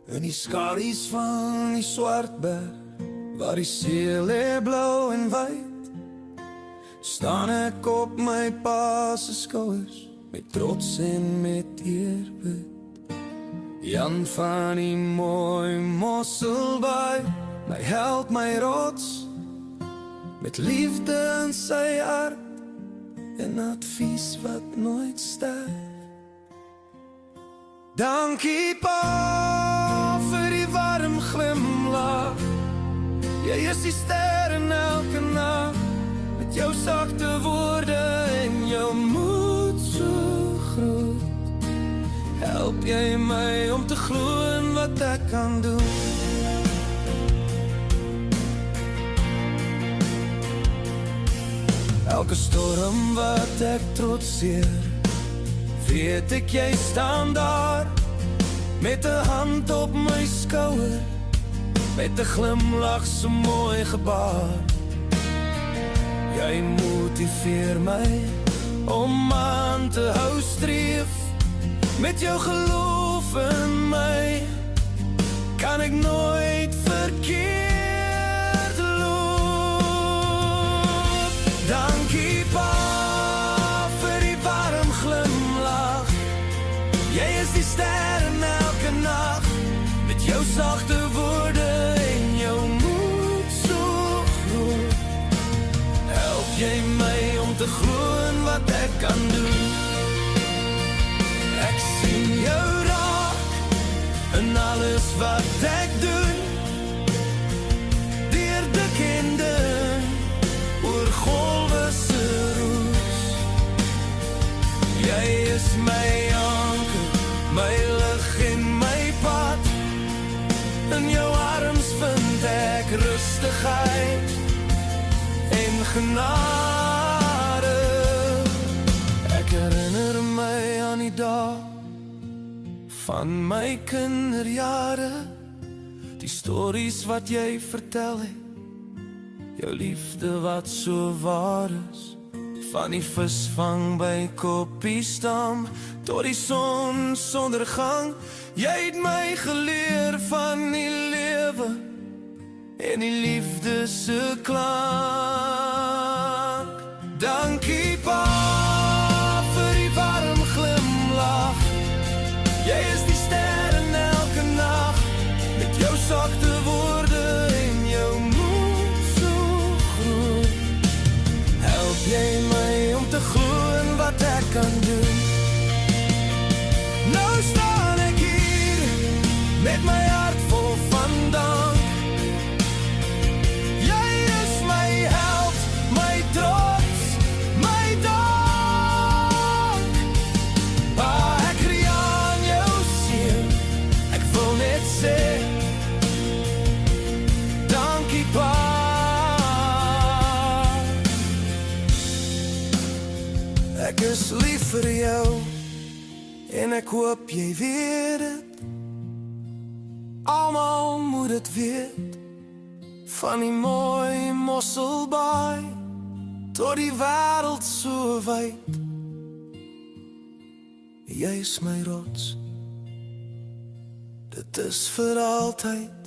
In die skadu's van die Swartberg, waar die see lê blou en wyd, staan ek op my pa se skouers, met trots en met eerbied. Jan van die mooi Mosselbaai, my held, my rots, met liefde in sy hart, en advies wat nooit sterf. Dankie pa vir die warm glimlach, jy is die ster in elke nag, met jou sagte woorde en jou moed so groot, help jy my om te glo in wat ek kan doen. Elke storm wat ek trotseer, weet ek jy staan daar, met 'n hand op my skouer, met 'n glimlach so mooi gebaar. Jy motiveer my om aan te hou streef, met jou geloof in my, kan ek nooit verkeerd loop. Dankie pa vir die warm glimlach, jy is die ster in elke nag, met jou sagte woorde en jou moed so groot, help jy my om te glo in wat ek kan doen. Ek sien jou raak in alles wat ek doen, deur dik en dun, oor golwe se roes. Jy is my anker, my lig en my pad, in jou arms vind ek rustigheid en genade. Ek herinner my aan die dag van my kinderjare, die stories wat jy vertel het, jou liefde wat so waar is, van die visvang by Koppiesdam tot die son sondergang. Jy het my geleer van die lewe en die liefde se klank. Dankie pa vir die warm glimlach, jy is die ster in elke nag, met jou sagte woorde en jou moed so groot, help jy my om te glo in wat ek kan doen. Nou staan ek hier met my hart vol van dank, jy is my held, my trots, my dank. Pa, ek rie aan jou seun, ek wil net sê, dankie pa. Ek is lief vir jou, en ek hoop jy weet het, almal moet het weet, van die mooi Mosselbaai tot die wêreld so wyd. Jy is my rots, dit is vir altyd.